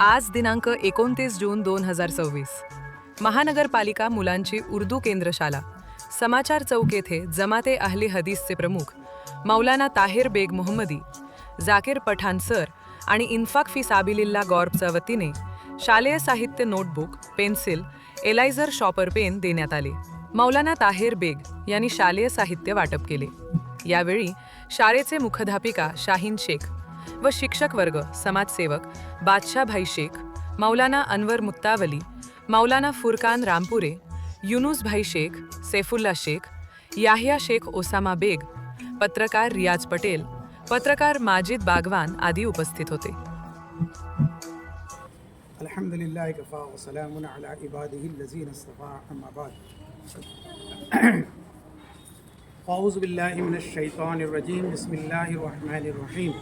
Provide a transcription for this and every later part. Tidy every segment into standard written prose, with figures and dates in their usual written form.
आज दिनांक 29 जून 2026. महानगरपालिका मुलांची उर्दू केंद्रशाला समाचार चौक येथे जमाते अहले हदीसचे प्रमुख मौलाना ताहिर बेग मोहम्मदी, जाकीर पठाण सर आणि इन्फाक फी साबिलिल्लाह गॉर्पच्या वतीने शालेय साहित्य नोटबुक, पेन्सिल, एलायझर शॉपर पेन देण्यात आले. मौलाना ताहिर बेग यांनी शालेय साहित्य वाटप केले. यावेळी शाळेचे मुख्याध्यापिका शाहीन शेख व शिक्षक वर्ग, समाजसेवक बादशाह भाई शेख, मौलाना अनवर मुत्तावली, मौलाना फुरकान रामपुरे, युनुस भाई शेख, सैफुल्ला शेख, याहिया शेख ओसामा बेग, पत्रकार रियाज पटेल, पत्रकार माजिद बागवान आदी उपस्थित होते. अल्हम्दुलिल्लाह कफ़ा व सलामुन अला इबादिहिल्लज़ीना इस्तफ़ा अम्मा बाद अऊज़ु बिल्लाहि मिनश शैतानिर रजीम बिस्मिल्लाहिर रहमानिर रहीम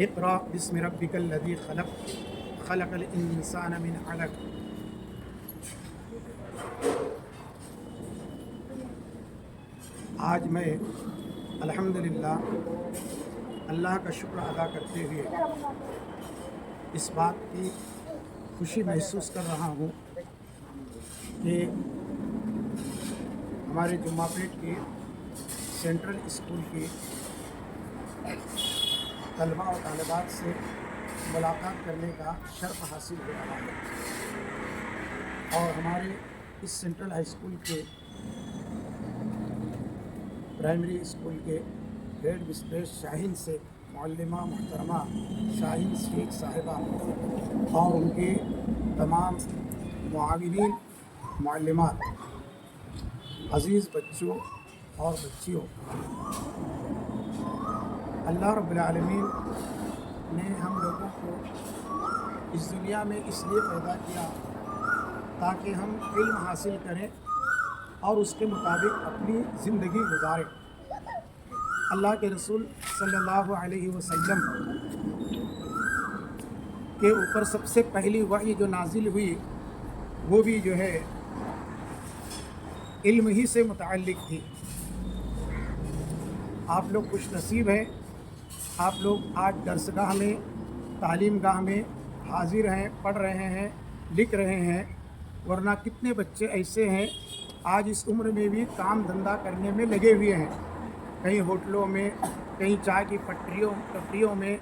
इक़रा बिस्मि रब्बिकल लज़ी खलक़ खलक़ल इंसाना मिन अलक़. आज मैं अल्हम्दुलिल्लाह अल्लाह का शुक्र अदा करते हुए इस बात की खुशी महसूस कर रहा हूँ कि हमारे जुम्मापेट के सेंट्रल स्कूल के तलबा और तालिबात से मुलाकात करने का शर्फ हासिल हो रहा है. और हमारे इस सेंट्रल हाई स्कूल के प्राइमरी स्कूल के हेड मिस्ट्रेस शाहीन से मुअल्लिमा मुहतरमा शाहीन शेख साहिबा और उनके तमाम मुआविनीन मुअल्लिमात, अज़ीज़ बच्चों और बच्चियों, अल्लाह रब्बुल आलमीन ने हम लोगों को इस दुनिया में इसलिए पैदा किया ताकि हम इल्म हासिल करें और उसके मुताबिक अपनी ज़िंदगी गुजारें. अल्लाह के रसूल सल्लल्लाहु अलैहि वसल्लम के ऊपर सबसे पहली वही जो नाजिल हुई वो भी जो है इल्म ही से मुताल्लिक़ थी. आप लोग खुश नसीब हैं, आप लोग आज दरसगाह में, तालीम गाह में हाजिर हैं, पढ़ रहे हैं, लिख रहे हैं. वरना कितने बच्चे ऐसे हैं आज इस उम्र में भी काम धंधा करने में लगे हुए हैं, कहीं होटलों में, कहीं चाय की टपरियों में,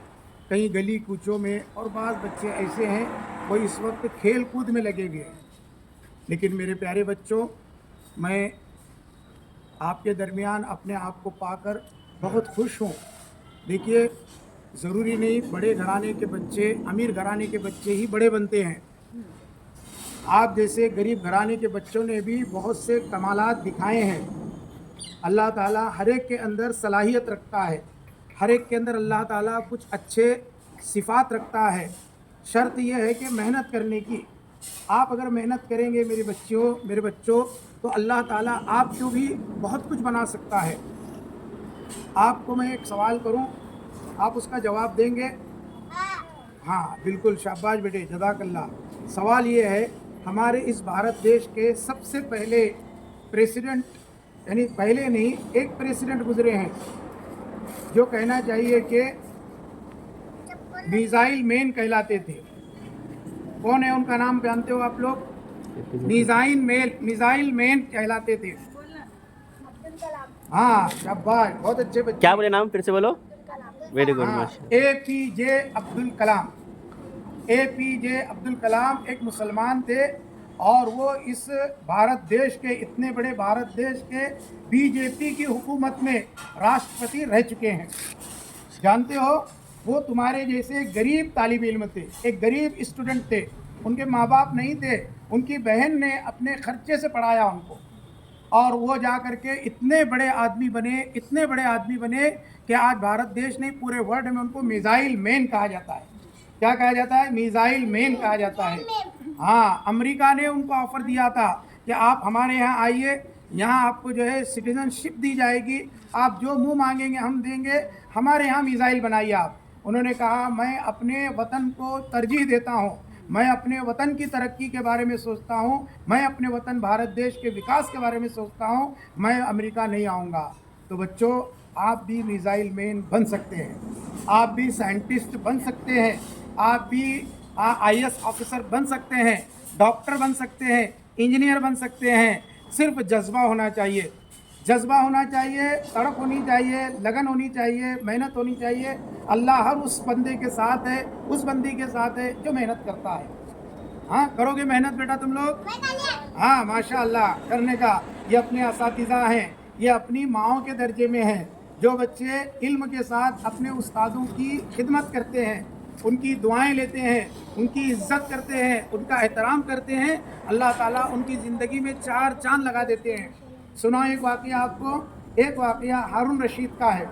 कहीं गली कूचों में, और बाज़ बच्चे ऐसे हैं वो इस वक्त खेल कूद में लगे हुए हैं. लेकिन मेरे प्यारे बच्चों, मैं आपके दरमियान अपने आप को पाकर बहुत खुश हूँ. देखिए, ज़रूरी नहीं बड़े घराने के बच्चे, अमीर घराने के बच्चे ही बड़े बनते हैं. आप जैसे गरीब घराने के बच्चों ने भी बहुत से कमालात दिखाए हैं. अल्लाह ताला हर एक के अंदर सलाहियत रखता है, हर एक के अंदर अल्लाह ताला कुछ अच्छे सिफ़ात रखता है. शर्त यह है कि मेहनत करने की. आप अगर मेहनत करेंगे मेरे बच्चों, तो अल्लाह ताला आपको भी बहुत कुछ बना सकता है. आपको मैं एक सवाल करूं, आप उसका जवाब देंगे? हाँ, बिल्कुल, शाबाश बेटे, जज़ाकल्लाह. सवाल ये है, हमारे इस भारत देश के सबसे पहले प्रेसिडेंट, यानी पहले नहीं, एक प्रेसिडेंट गुजरे हैं जो कहना चाहिए कि मिसाइल मैन कहलाते थे. कौन है, उनका नाम जानते हो आप लोग? मिसाइल मैन कहलाते थे. हाँ, शाबाश, बहुत अच्छे बच्चे. क्या बोले नाम, फिर से बोलो. Very good. APJ Abdul Kalam. APJ Abdul Kalam एक मुसलमान थे और वो इस भारत देश के, इतने बड़े भारत देश के BJP की हुकूमत में राष्ट्रपति रह चुके हैं. जानते हो, वो तुम्हारे जैसे गरीब तालिब इल्म थे, एक गरीब स्टूडेंट थे. उनके माँ बाप नहीं थे, उनकी बहन ने अपने खर्चे से पढ़ाया उनको, और वो जा कर के इतने बड़े आदमी बने कि आज भारत देश नहीं, पूरे वर्ल्ड में उनको मिसाइल मैन कहा जाता है. क्या कहा जाता है? मिसाइल मैन कहा जाता है. हाँ, अमेरिका ने उनको ऑफ़र दिया था कि आप हमारे यहाँ आइए, यहाँ आपको जो है सिटीज़नशिप दी जाएगी, आप जो मुँह मांगेंगे हम देंगे, हमारे यहाँ मिसाइल बनाइए आप. उन्होंने कहा, मैं अपने वतन को तरजीह देता हूँ, मैं अपने वतन की तरक्की के बारे में सोचता हूँ, मैं अपने वतन भारत देश के विकास के बारे में सोचता हूँ, मैं अमेरिका नहीं आऊँगा. तो बच्चों, आप भी मिसाइल मैन बन सकते हैं, आप भी साइंटिस्ट बन सकते हैं. आप भी IAS ऑफिसर बन सकते हैं, डॉक्टर बन सकते हैं, इंजीनियर बन सकते हैं। सिर्फ जज्बा होना चाहिए, जज्बा होना चाहिए, तड़प होनी चाहिए, लगन होनी चाहिए, मेहनत होनी चाहिए। अल्लाह हर उस बंदे के साथ है, उस बंदी के साथ है जो मेहनत करता है। हाँ, करोगे मेहनत बेटा तुम लोग? हाँ माशाअल्लाह, करने का। ये अपने असातिज़ा हैं, ये अपनी माँओं के दर्जे में हैं, जो बच्चे इल्म के साथ अपने उस्तादों की खिदमत करते हैं, उनकी दुआएं लेते हैं, उनकी इज्जत करते हैं, उनका एहतराम करते हैं, अल्लाह ताला उनकी ज़िंदगी में 4 चांद लगा देते हैं। सुना एक वाक़या आपको, एक वाक़या हारून रशीद का है।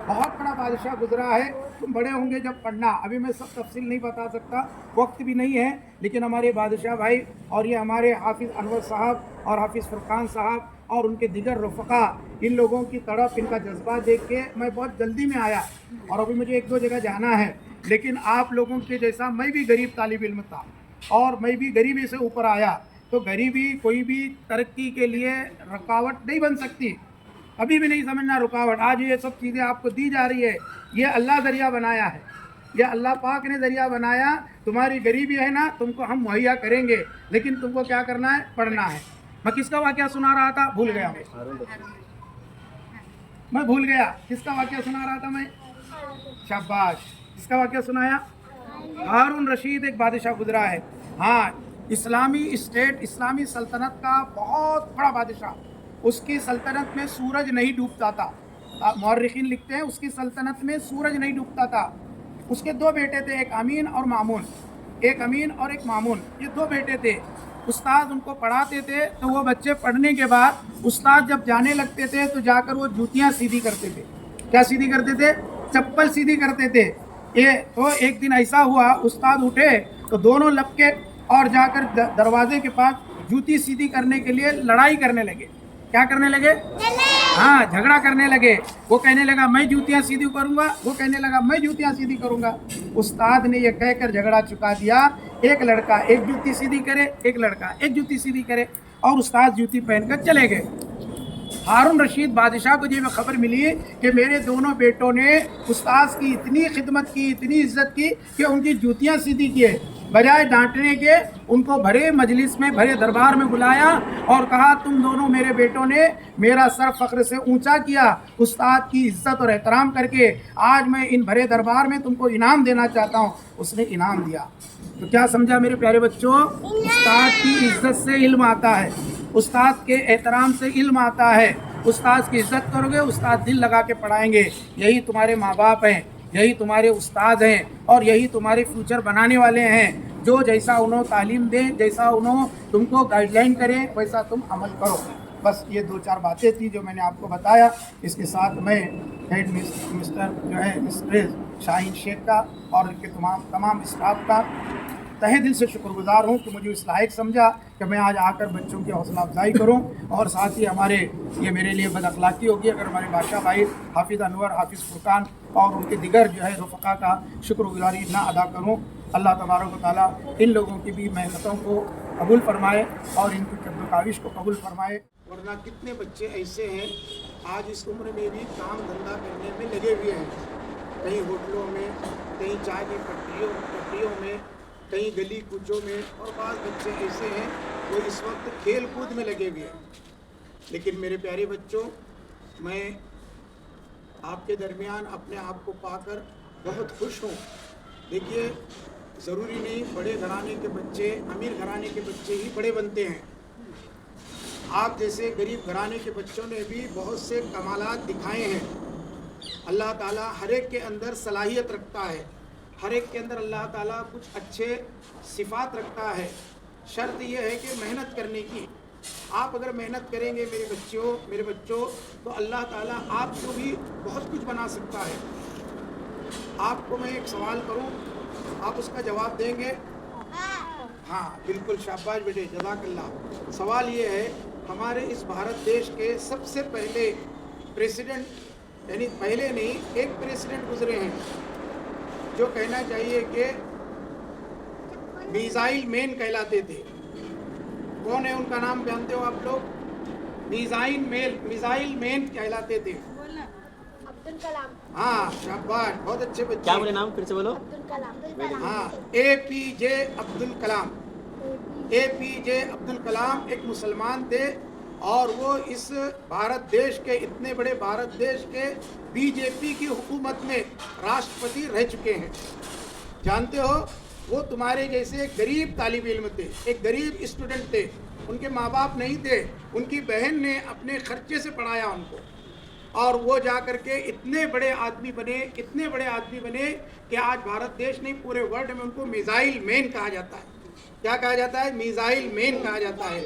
बहुत बड़ा बादशाह गुजरा है, तुम बड़े होंगे जब पढ़ना, अभी मैं सब तफसील नहीं बता सकता, वक्त भी नहीं है। लेकिन हमारे बादशाह भाई और ये हमारे हाफिज़ अनवर साहब और हाफिज़ फुरकान साहब और उनके दिगर रफ़क़ा, इन लोगों की तड़प, इनका जज्बा देख के मैं बहुत जल्दी में आया और अभी मुझे 1-2 जगह जाना है। लेकिन आप लोगों के जैसा मैं भी गरीब तालिब इल्म था और मैं भी गरीबी से ऊपर आया, तो गरीबी कोई भी तरक्की के लिए रुकावट नहीं बन सकती, कभी भी नहीं समझना रुकावट। आज ये सब चीज़ें आपको दी जा रही है, ये अल्लाह ज़रिया बनाया है, ये अल्लाह पाक ने ज़रिया बनाया। तुम्हारी गरीबी है ना, तुमको हम मुहैया करेंगे, लेकिन तुमको क्या करना है? पढ़ना है। मैं किसका वाक़या सुना रहा था? भूल गया मैं भूल गया किसका वाक़या सुना रहा था मैं? शाबाश, किसका वाक़या सुनाया? हारून रशीद एक बादशाह गुजरा है। हाँ, इस्लामी स्टेट, इस्लामी सल्तनत का बहुत बड़ा बादशाह। उसकी सल्तनत में सूरज नहीं डूबता था। मौर्रिखीन लिखते हैं उसकी सल्तनत में सूरज नहीं डूबता था। उसके 2 बेटे थे, एक अमीन और मामून, एक अमीन और एक मामून, ये 2 बेटे थे। उस्ताद उनको पढ़ाते थे, तो वो बच्चे पढ़ने के बाद उस्ताद जब जाने लगते थे तो जाकर वो जूतियाँ सीधी करते थे। क्या सीधी करते थे? चप्पल सीधी करते थे। ये तो एक दिन ऐसा हुआ, उस्ताद उठे तो दोनों लपके और जाकर दरवाजे के पास जूती सीधी करने के लिए लड़ाई करने लगे। क्या करने लगे? हाँ, झगड़ा करने लगे। वो कहने लगा मैं जूतियाँ सीधी करूँगा, वो कहने लगा मैं जूतियाँ सीधी करूँगा। उस्ताद ने ये कहकर झगड़ा चुका दिया, एक लड़का एक जूती सीधी करे, एक लड़का एक जूती सीधी करे, और उस्ताद जूती पहनकर चले गए। हारून रशीद बादशाह को जब खबर मिली कि मेरे दोनों बेटों ने उस्ताद की इतनी खिदमत की, इतनी इज्जत की कि उनकी जूतियाँ सीधी किए, बजाय डांटने के उनको भरे मजलिस में, भरे दरबार में बुलाया और कहा तुम दोनों मेरे बेटों ने मेरा सर फ़ख्र से ऊंचा किया, उस्ताद की इज्जत और एहतराम करके आज मैं इन भरे दरबार में तुमको इनाम देना चाहता हूँ। उसने इनाम दिया। तो क्या समझा मेरे प्यारे बच्चों? उस्ताद की इज्जत से इल्म आता है, उस्ताद के एहतराम से इल्म आता है। उस्ताद की इज्जत करोगे, उस्ताद दिल लगा के पढ़ाएंगे। यही तुम्हारे माँ बाप हैं, यही तुम्हारे उस्ताद हैं और यही तुम्हारे फ्यूचर बनाने वाले हैं। जो जैसा उन्होंने तालीम दें, जैसा उन्होंने तुमको गाइडलाइन करें, वैसा तुम अमल करो। बस ये 2-4 बातें थी जो मैंने आपको बताया। इसके साथ मैं हेड मिस्टर जो है मिस्टर शाहीन शेख का और उनके तमाम स्टाफ का तहे दिल से शुक्रगुजार हूँ कि मुझे इस लायक समझा कि मैं आज आकर बच्चों की हौसला अफजाई करूँ। और साथ ही ये मेरे लिए बद अखलाक़ी होगी अगर हमारे बादशाह भाई हाफिज़ अनवर, हाफिज़ फुरकान और उनके दिगर जो है रफ़क़ा का शुक्रगुजारी ना अदा करूँ। अल्लाह तबारक व तआला इन लोगों की भी मेहनतों को कबूल फरमाए और इनकी कद्र-काविश को कबूल फरमाए। वरना कितने बच्चे ऐसे हैं आज इस उम्र में भी काम धंधा करने में लगे हुए हैं, कहीं होटलों में, कहीं चाय की पट्टियों में, कहीं गली कूचों में, और बाज़ बच्चे ऐसे हैं वो इस वक्त खेल कूद में लगे हुए हैं। लेकिन मेरे प्यारे बच्चों, मैं आपके दरमियान अपने आप को पाकर बहुत खुश हूँ। देखिए, ज़रूरी नहीं बड़े घराने के बच्चे, अमीर घराने के बच्चे ही बड़े बनते हैं। आप जैसे गरीब घराने के बच्चों ने भी बहुत से कमालात दिखाए हैं। अल्लाह ताला हर एक के अंदर सलाहियत रखता है, हर एक के अंदर अल्लाह ताला कुछ अच्छे सिफात रखता है। शर्त यह है कि मेहनत करने की। आप अगर मेहनत करेंगे मेरे बच्चों, तो अल्लाह ताला आपको भी बहुत कुछ बना सकता है। आपको मैं एक सवाल करूं, आप उसका जवाब देंगे? हाँ बिल्कुल, शाबाश बेटे, जज़ाकल्लाह। सवाल ये है, हमारे इस भारत देश के सबसे पहले प्रेसिडेंट, यानी पहले नहीं, एक प्रेसिडेंट गुजरे हैं जो कहना चाहिए कि मिसाइल मैन कहलाते थे। कौन है उनका नाम जानते हो आप लोग? मिसाइल मैन कहलाते थे। अब्दुल कलाम हाँ शाबाश, बहुत अच्छे बच्चे। क्या बोले नाम फिर से बोलो। अब्दुल कलाम हाँ, APJ अब्दुल कलाम। APJ अब्दुल कलाम एक मुसलमान थे और वो इस भारत देश के, इतने बड़े भारत देश के BJP की हुकूमत में राष्ट्रपति रह चुके हैं। जानते हो, वो तुम्हारे जैसे एक गरीब तालिब इल्म थे, एक गरीब स्टूडेंट थे, उनके माँ बाप नहीं थे, उनकी बहन ने अपने खर्चे से पढ़ाया उनको, और वो जा करके इतने बड़े आदमी बने, इतने बड़े आदमी बने कि आज भारत देश नहीं पूरे वर्ल्ड में उनको मिसाइल मैन कहा जाता है। क्या कहा जाता है? मिसाइल मैन कहा जाता है।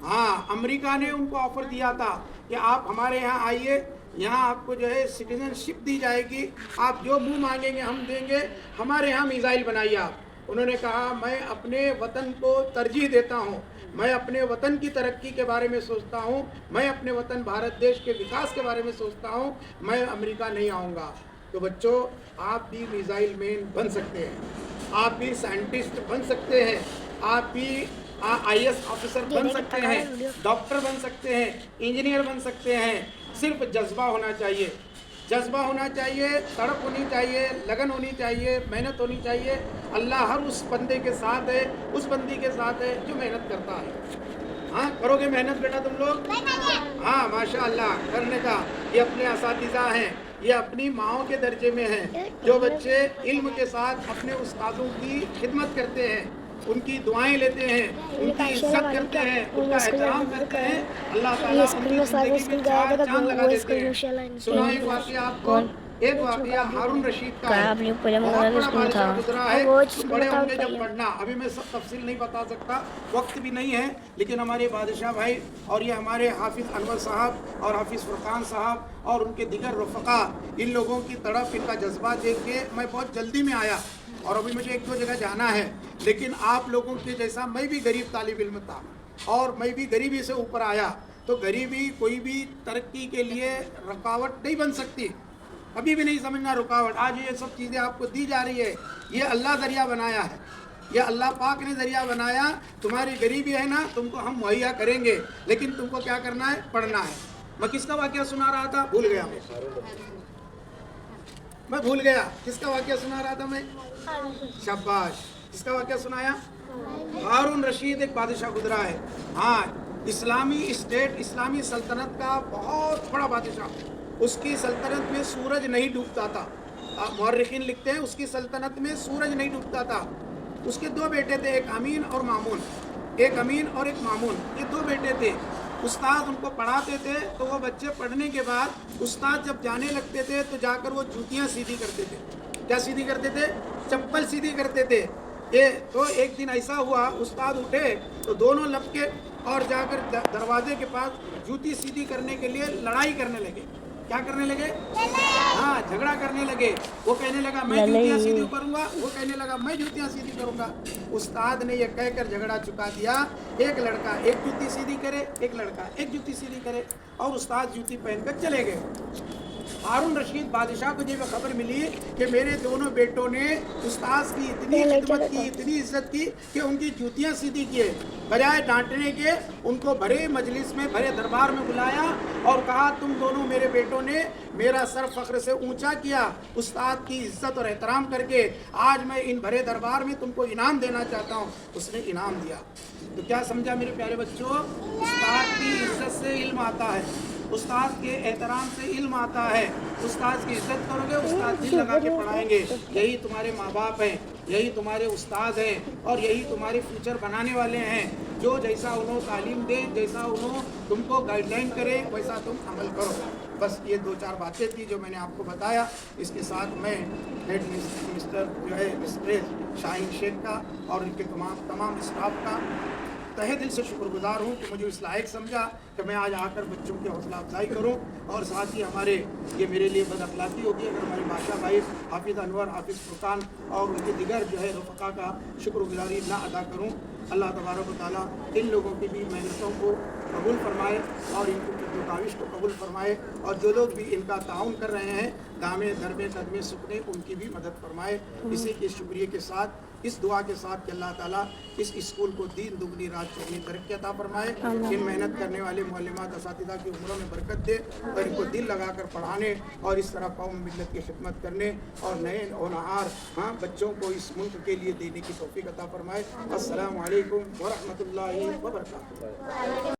हाँ, अमेरिका ने उनको ऑफर दिया था कि आप हमारे यहाँ आइए, यहाँ आपको जो है सिटीजनशिप दी जाएगी, आप जो मुंह मांगेंगे हम देंगे, हमारे यहाँ मिसाइल बनाइए आप। उन्होंने कहा मैं अपने वतन को तरजीह देता हूँ, मैं अपने वतन की तरक्की के बारे में सोचता हूँ, मैं अपने वतन भारत देश के विकास के बारे में सोचता हूँ, मैं अमेरिका नहीं आऊँगा। तो बच्चों, आप भी मिसाइल मैन बन सकते हैं, आप भी साइंटिस्ट बन सकते हैं, आप भी IAS ऑफिसर बन सकते हैं, डॉक्टर बन सकते हैं, इंजीनियर बन सकते हैं। सिर्फ जज्बा होना चाहिए, जज्बा होना चाहिए, तड़प होनी चाहिए, लगन होनी चाहिए, मेहनत होनी चाहिए। अल्लाह हर उस बंदे के साथ है, उस बंदी के साथ है जो मेहनत करता है। हाँ, करोगे मेहनत बेटा तुम लोग? हाँ माशाअल्लाह, करने का। ये अपने असातिज़ा हैं, ये अपनी माँओं के दर्जे में हैं, जो बच्चे इल्म के साथ अपने उस्तादों की खिदमत करते हैं, उनकी दुआएं लेते हैं, उनकी इज्जत करते हैं, उनका एहतराम करते हैं। अल्लाह ताला उनकी ज़िंदगी में चार चांद लगा देते हैं। सुना एक वाक़या आपको, एक वाक़या हारून रशीद का है, बहुत बड़ा बादशाह गुजरा है, बड़े होंगे जब पढ़ना। अभी मैं सब तफसील नहीं बता सकता, वक्त भी नहीं है, लेकिन हमारे बादशाह भाई और ये हमारे हाफिज़ अनवर साहब और हाफिज़ फुरकान साहब और उनके दिगर रफ़क़ा, इन लोगों की तड़प, इनका जज्बा देख के मैं बहुत जल्दी में आया और अभी मुझे एक दो जगह जाना है। लेकिन आप लोगों के जैसा मैं भी गरीब तालिब इल्म था और मैं भी गरीबी से ऊपर आया, तो गरीबी कोई भी तरक्की के लिए रुकावट नहीं बन सकती, कभी भी नहीं समझना रुकावट। आज ये सब चीज़ें आपको दी जा रही है, ये अल्लाह ज़रिया बनाया है, ये अल्लाह पाक ने ज़रिया बनाया। तुम्हारी गरीबी है ना, तुमको हम मुहैया करेंगे, लेकिन तुमको क्या करना है? पढ़ना है। मैं किसका वाक़या सुना रहा था? भूल गया मैं भूल गया किसका वाक़या सुना रहा था मैं? शाबाश, किसका वाक़या सुनाया? हारून रशीद एक बादशाह गुजरा है। हाँ, इस्लामी स्टेट, इस्लामी सल्तनत का बहुत बड़ा बादशाह। उसकी सल्तनत में सूरज नहीं डूबता था। मुअर्रिखीन लिखते हैं उसकी सल्तनत में सूरज नहीं डूबता था। उसके दो बेटे थे, एक अमीन और मामून, एक अमीन और एक मामून, ये दो बेटे थे। उस्ताद उनको पढ़ाते थे, तो वो बच्चे पढ़ने के बाद उस्ताद जब जाने लगते थे तो जाकर वो जूतियाँ सीधी करते थे। क्या सीधी करते थे? चप्पल सीधी करते थे। ये तो एक दिन ऐसा हुआ, उस्ताद उठे तो दोनों लपके और जाकर दरवाजे के पास जूती सीधी करने के लिए लड़ाई करने लगे। क्या करने लगे? हाँ, झगड़ा करने लगे। वो कहने लगा मैं जूतियाँ सीधी करूँगा, वो कहने लगा मैं जूतियाँ सीधी करूँगा। उस्ताद ने ये कहकर झगड़ा चुका दिया, एक लड़का एक जूती सीधी करे, एक लड़का एक जूती सीधी करे, और उस्ताद जूती पहनकर चले गए। हारून रशीद बादशाह को जब खबर मिली कि मेरे दोनों बेटों ने उस्ताद की इतनी खिदमत की, इतनी इज्जत की कि उनकी जूतियाँ सीधी किए, बजाय डांटने के उनको भरे मजलिस में, भरे दरबार में बुलाया और कहा तुम दोनों मेरे बेटों ने मेरा सर फख्र से ऊंचा किया, उस्ताद की इज्जत और एहतराम करके आज मैं इन भरे दरबार में तुमको इनाम देना चाहता हूँ। उसने इनाम दिया। तो क्या समझा मेरे प्यारे बच्चों? उस्ताद की इज्जत से इल्म आता है, उस्ताद के एहतराम से इल्म आता है। उस्ताद की इज्जत करोगे, उस्ताद दिल लगा के पढ़ाएंगे। यही तुम्हारे माँ बाप हैं, यही तुम्हारे उस्ताद हैं और यही तुम्हारे फ्यूचर बनाने वाले हैं। जो जैसा उन्होंने तालीम दे, जैसा उन्होंने तुमको गाइडलाइन करे, वैसा तुम अमल करो। बस ये दो चार बातें थी जो मैंने आपको बताया। इसके साथ मैं हेड मिस्टर जो है मिस्ट्रेस शाहीन शेख का और इनके तमाम स्टाफ का तहे दिल से शुक्रगुजार हूँ कि मुझे इस लायक समझा कि मैं आज आकर बच्चों की हौसला अफजाई करूँ। और साथ ही हमारे ये मेरे लिए बदअखलाक़ी होगी अगर हमारे बादशाह भाई हाफिज़ अनवर, हाफिज़ फुरकान और उनके दिगर जो है रफ़क़ा का शुक्रगुजारी ना अदा करूँ। अल्लाह तबारक व तआला इन लोगों की भी मेहनतों को कबूल फरमाए और इनको जो काविश को कबूल फरमाए और जो लोग भी इनका ताउन कर रहे हैं दामे दरमे कदमे सुखने उनकी भी मदद फरमाए। इसी के शुक्रिया के साथ इस दुआ के साथ कि अल्लाह ताला इस स्कूल को दीन दुगनी रात चौगनी तरक्की अता फरमाए। इन मेहनत करने वाले मुअल्लिमात असातिज़ा की उम्रों में बरकत दे और इनको दिल लगाकर पढ़ाने और इस तरह कौम मिल्लत की खिदमत करने और नए होनहार बच्चों को इस मुल्क के लिए देने की तौफीक अता फरमाए। अस्सलामु अलैकुम व रहमतुल्लाहि व बरकातुहू।